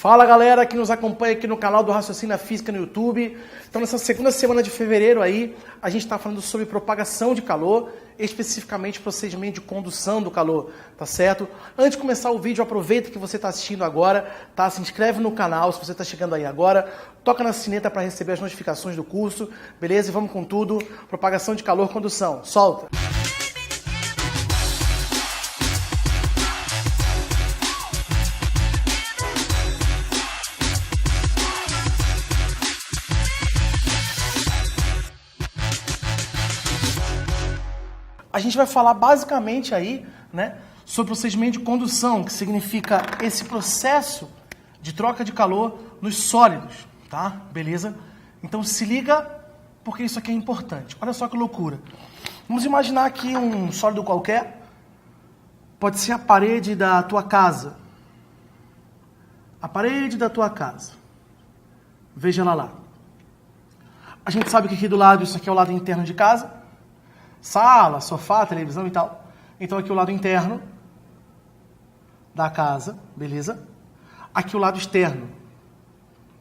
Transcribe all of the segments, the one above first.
Fala galera que nos acompanha aqui no canal do Raciocínio Física no YouTube. Então nessa segunda semana de fevereiro aí, a gente está falando sobre propagação de calor, especificamente procedimento de condução do calor, tá certo? Antes de começar o vídeo, aproveita que você está assistindo agora, tá? Se inscreve no canal se você está chegando aí agora, toca na sineta para receber as notificações do curso, beleza? E vamos com tudo, propagação de calor, condução, solta! A gente vai falar basicamente aí, né, sobre o procedimento de condução, que significa esse processo de troca de calor nos sólidos, tá? Beleza? Então se liga, porque isso aqui é importante. Olha só que loucura. Vamos imaginar aqui um sólido qualquer, pode ser a parede da tua casa. A parede da tua casa. Veja ela lá. A gente sabe que aqui do lado, isso aqui é o lado interno de casa. Sala, sofá, televisão e tal. Então aqui o lado interno da casa, beleza? Aqui o lado externo.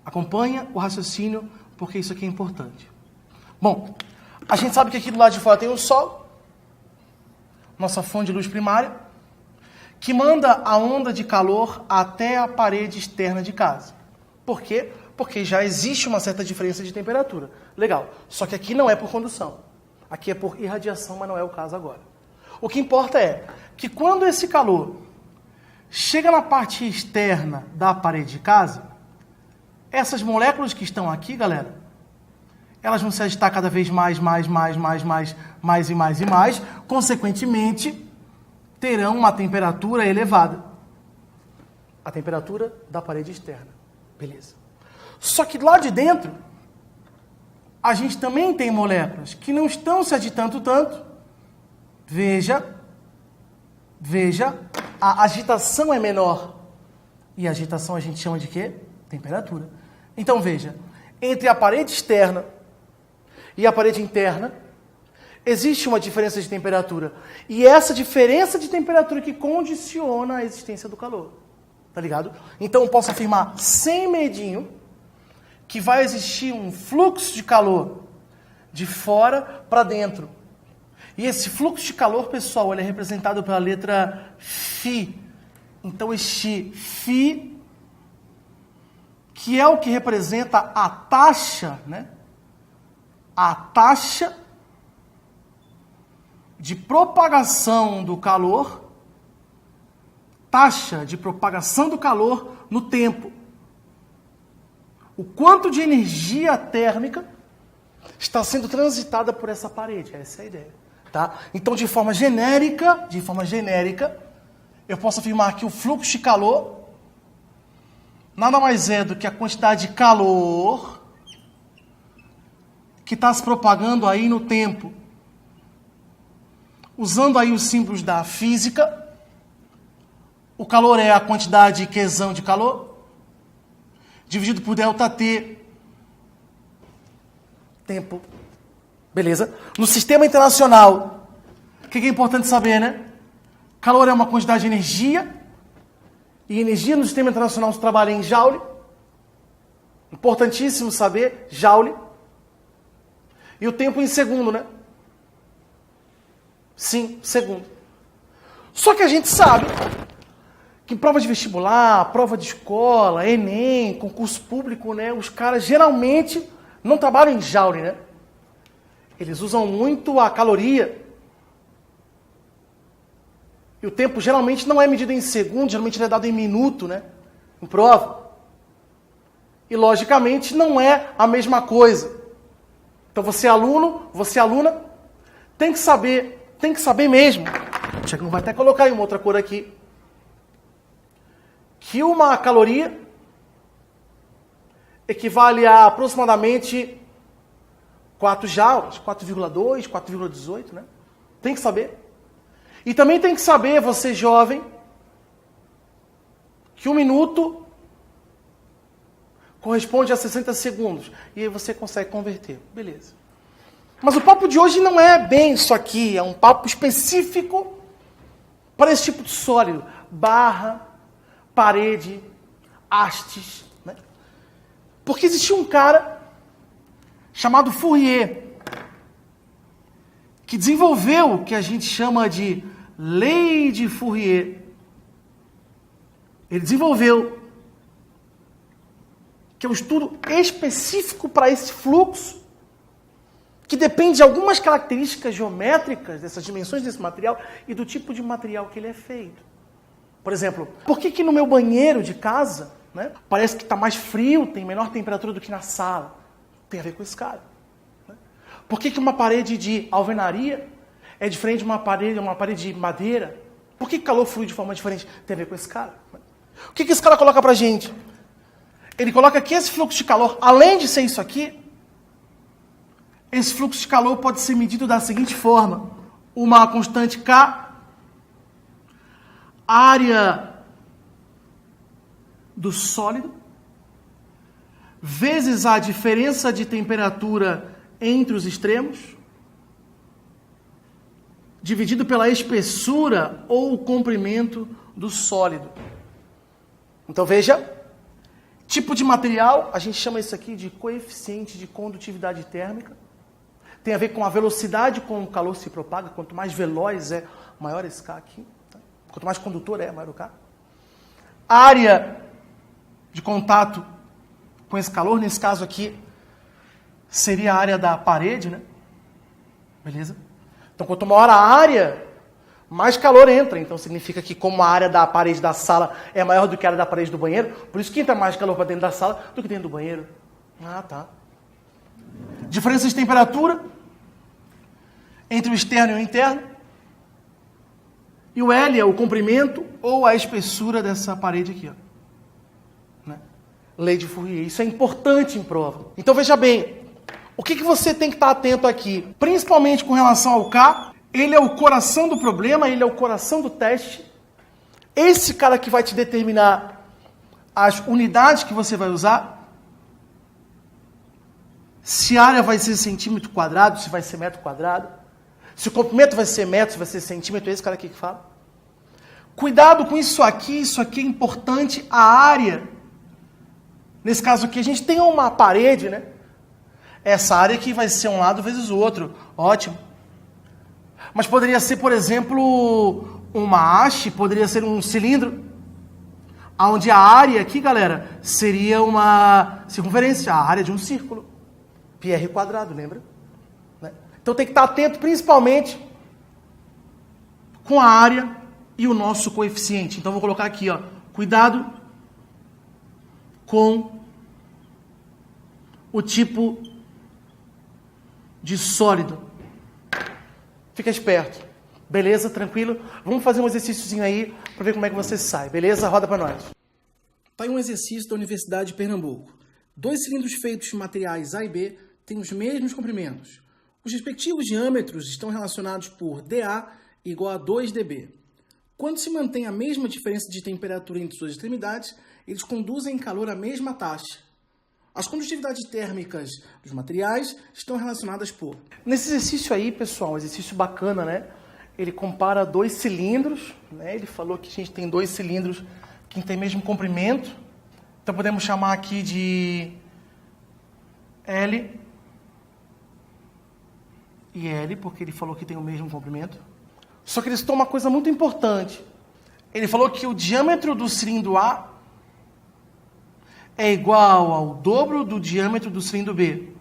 Acompanha o raciocínio, porque isso aqui é importante. Bom, a gente sabe que aqui do lado de fora tem o sol, nossa fonte de luz primária, que manda a onda de calor até a parede externa de casa. Por quê? Porque já existe uma certa diferença de temperatura. Legal. Só que aqui não é por condução. Aqui é por irradiação, mas não é o caso agora. O que importa é que quando esse calor chega na parte externa da parede de casa, essas moléculas que estão aqui, galera, elas vão se agitar cada vez mais, consequentemente, terão uma temperatura elevada. A temperatura da parede externa. Beleza. Só que lá de dentro, a gente também tem moléculas que não estão se agitando tanto. Veja, a agitação é menor. E a agitação a gente chama de quê? Temperatura. Então veja, entre a parede externa e a parede interna, existe uma diferença de temperatura. E essa diferença de temperatura que condiciona a existência do calor. Tá ligado? Então eu posso afirmar sem medinho que vai existir um fluxo de calor de fora para dentro. E esse fluxo de calor, pessoal, ele é representado pela letra Φ. Então, este Φ, que é o que representa a taxa, né? A taxa de propagação do calor, taxa de propagação do calor no tempo. O quanto de energia térmica está sendo transitada por essa parede. Essa é a ideia. Tá? Então, de forma genérica, eu posso afirmar que o fluxo de calor nada mais é do que a quantidade de calor que está se propagando aí no tempo. Usando aí os símbolos da física, o calor é a quantidade de Qzão de calor, dividido por ΔT, tempo, beleza? No sistema internacional, o que é importante saber, né? Calor é uma quantidade de energia, e energia no sistema internacional se trabalha em Joule. Importantíssimo saber, Joule. E o tempo em segundo, né? Sim, segundo. Só que a gente sabe que em prova de vestibular, prova de escola, Enem, concurso público, né, os caras geralmente não trabalham em Joule, né? Eles usam muito a caloria. E o tempo geralmente não é medido em segundo, geralmente ele é dado em minuto, né? Em prova. E logicamente não é a mesma coisa. Então você é aluno, você é aluna, tem que saber mesmo. Já que não vai até colocar em uma outra cor aqui. Que uma caloria equivale a aproximadamente 4 joules, 4,2, 4,18, né? Tem que saber. E também tem que saber, você jovem, que 1 minuto corresponde a 60 segundos. E aí você consegue converter. Beleza. Mas o papo de hoje não é bem isso aqui, é um papo específico para esse tipo de sólido. Barra, parede, hastes, né? Porque existia um cara chamado Fourier que desenvolveu o que a gente chama de lei de Fourier. Ele desenvolveu que é um estudo específico para esse fluxo, que depende de algumas características geométricas dessas dimensões desse material e do tipo de material que ele é feito. Por exemplo, por que no meu banheiro de casa, né, parece que está mais frio, tem menor temperatura do que na sala? Tem a ver com esse cara. Né? Por que uma parede de alvenaria é diferente de uma parede de madeira? Por que calor flui de forma diferente? Tem a ver com esse cara. Né? O que esse cara coloca pra gente? Ele coloca que esse fluxo de calor, além de ser isso aqui, esse fluxo de calor pode ser medido da seguinte forma. Uma constante K, área do sólido, vezes a diferença de temperatura entre os extremos, dividido pela espessura ou o comprimento do sólido. Então veja, tipo de material, a gente chama isso aqui de coeficiente de condutividade térmica. Tem a ver com a velocidade com o calor se propaga. Quanto mais veloz é, maior esse K aqui. Tá? Quanto mais condutor é, maior o K. Área de contato com esse calor, nesse caso aqui, seria a área da parede, né? Beleza? Então, quanto maior a área, mais calor entra. Então, significa que como a área da parede da sala é maior do que a área da parede do banheiro, por isso que entra mais calor para dentro da sala do que dentro do banheiro. Ah, tá. Diferença de temperatura entre o externo e o interno. E o L é o comprimento ou a espessura dessa parede aqui. Ó. Né? Lei de Fourier. Isso é importante em prova. Então veja bem, o que você tem que estar atento aqui? Principalmente com relação ao K, ele é o coração do problema, ele é o coração do teste. Esse cara que vai te determinar as unidades que você vai usar. Se a área vai ser centímetro quadrado, se vai ser metro quadrado. Se o comprimento vai ser metro, se vai ser centímetro, é esse cara aqui que fala. Cuidado com isso aqui é importante, a área. Nesse caso aqui, a gente tem uma parede, né? Essa área aqui vai ser um lado vezes o outro. Ótimo. Mas poderia ser, por exemplo, uma haste, poderia ser um cilindro, onde a área aqui, galera, seria uma circunferência, a área de um círculo. πr quadrado, lembra? Né? Então tem que estar atento principalmente com a área e o nosso coeficiente. Então vou colocar aqui, ó, cuidado com o tipo de sólido. Fica esperto. Beleza? Tranquilo? Vamos fazer um exercíciozinho aí para ver como é que você sai. Beleza? Roda para nós. Tá aí um exercício da Universidade de Pernambuco. 2 cilindros feitos de materiais A e B têm os mesmos comprimentos. Os respectivos diâmetros estão relacionados por dA igual a 2 dB. Quando se mantém a mesma diferença de temperatura entre suas extremidades, eles conduzem calor à mesma taxa. As condutividades térmicas dos materiais estão relacionadas por... Nesse exercício aí, pessoal, um exercício bacana, né? Ele compara 2 cilindros, né? Ele falou que a gente tem 2 cilindros que têm o mesmo comprimento. Então podemos chamar aqui de L e L, porque ele falou que tem o mesmo comprimento. Só que ele citou uma coisa muito importante. Ele falou que o diâmetro do cilindro A é igual ao dobro do diâmetro do cilindro B.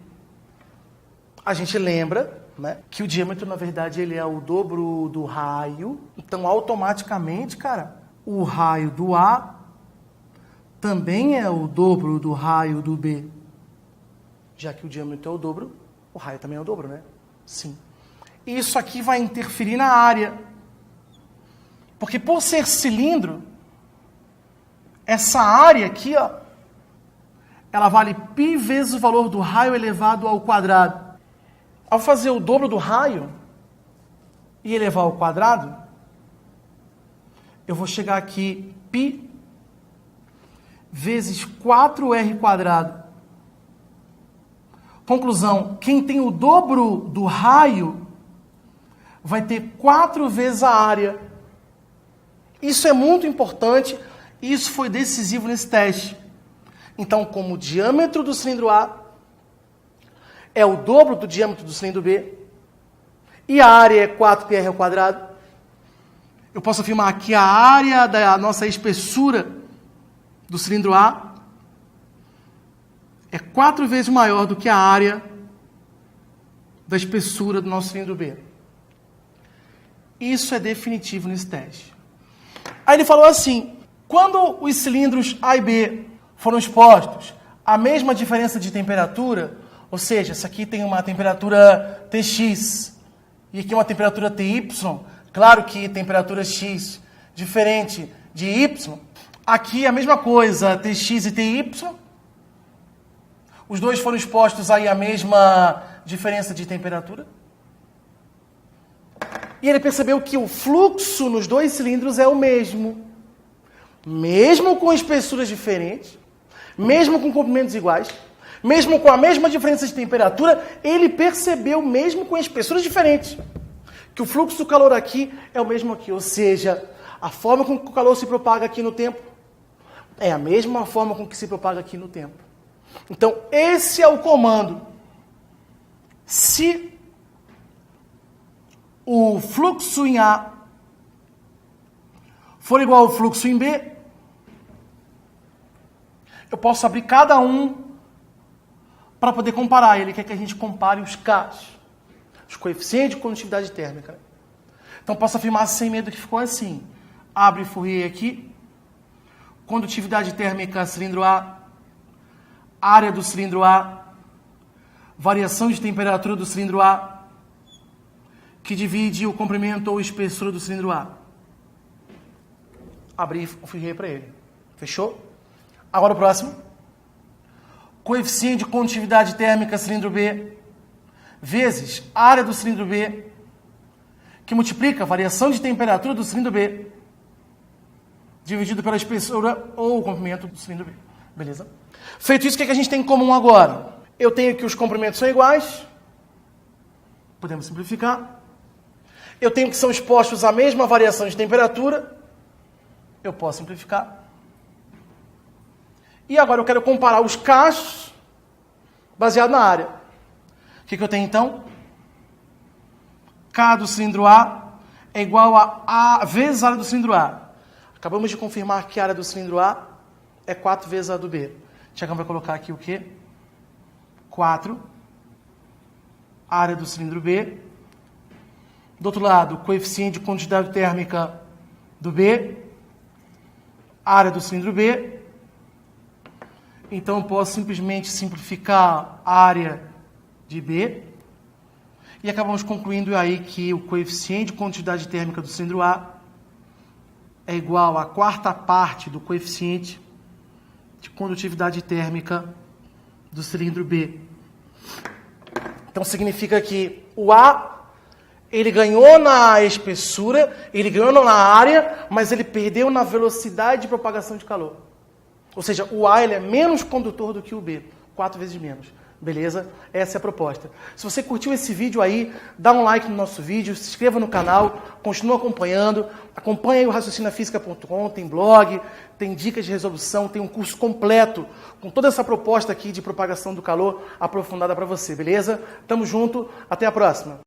A gente lembra, né, que o diâmetro, na verdade, ele é o dobro do raio. Então, automaticamente, cara, o raio do A também é o dobro do raio do B. Já que o diâmetro é o dobro, o raio também é o dobro, né? Sim. Isso aqui vai interferir na área. Porque por ser cilindro, essa área aqui, ó, ela vale π vezes o valor do raio elevado ao quadrado. Ao fazer o dobro do raio e elevar ao quadrado, eu vou chegar aqui π vezes 4r². Conclusão, quem tem o dobro do raio vai ter 4 vezes a área. Isso é muito importante Isso foi decisivo nesse teste. Então, como o diâmetro do cilindro A é o dobro do diâmetro do cilindro B, e a área é 4πr ao quadrado, eu posso afirmar que a área da nossa espessura do cilindro A é 4 vezes maior do que a área da espessura do nosso cilindro B. Isso é definitivo nesse teste. Aí ele falou assim, quando os cilindros A e B foram expostos à mesma diferença de temperatura, ou seja, essa aqui tem uma temperatura Tx e aqui uma temperatura Ty, claro que temperatura X diferente de Y, aqui a mesma coisa, Tx e Ty, os dois foram expostos aí à mesma diferença de temperatura. E ele percebeu que o fluxo nos dois cilindros é o mesmo. Mesmo com espessuras diferentes, mesmo com comprimentos iguais, mesmo com a mesma diferença de temperatura, ele percebeu, mesmo com espessuras diferentes, que o fluxo do calor aqui é o mesmo aqui. Ou seja, a forma com que o calor se propaga aqui no tempo é a mesma forma com que se propaga aqui no tempo. Então, esse é o comando. Se o fluxo em A for igual ao fluxo em B, eu posso abrir cada um para poder comparar. Ele quer que a gente compare os Ks, os coeficientes de condutividade térmica. Então, posso afirmar sem medo que ficou assim. Abre Fourier aqui. Condutividade térmica cilindro A, área do cilindro A, variação de temperatura do cilindro A, que divide o comprimento ou espessura do cilindro A. Abri o Fourier para ele. Fechou? Agora o próximo. Coeficiente de condutividade térmica cilindro B vezes área do cilindro B, que multiplica a variação de temperatura do cilindro B, dividido pela espessura ou o comprimento do cilindro B. Beleza? Feito isso, o que a gente tem em comum agora? Eu tenho que os comprimentos são iguais. Podemos simplificar. Eu tenho que são expostos à mesma variação de temperatura. Eu posso simplificar. E agora eu quero comparar os Ks baseado na área. O que eu tenho então? K do cilindro A é igual a A vezes a área do cilindro A. Acabamos de confirmar que a área do cilindro A é 4 vezes a do B. Tiagão vai colocar aqui o quê? 4. Área do cilindro B. Do outro lado, coeficiente de condutividade térmica do B. Área do cilindro B. Então, eu posso simplesmente simplificar a área de B. E acabamos concluindo aí que o coeficiente de condutividade térmica do cilindro A é igual à quarta parte do coeficiente de condutividade térmica do cilindro B. Então, significa que o A, ele ganhou na espessura, ele ganhou na área, mas ele perdeu na velocidade de propagação de calor. Ou seja, o A ele é menos condutor do que o B, 4 vezes menos. Beleza? Essa é a proposta. Se você curtiu esse vídeo aí, dá um like no nosso vídeo, se inscreva no canal, continua acompanhando, acompanha aí o raciocinafísica.com, tem blog, tem dicas de resolução, tem um curso completo com toda essa proposta aqui de propagação do calor aprofundada para você, beleza? Tamo junto, até a próxima.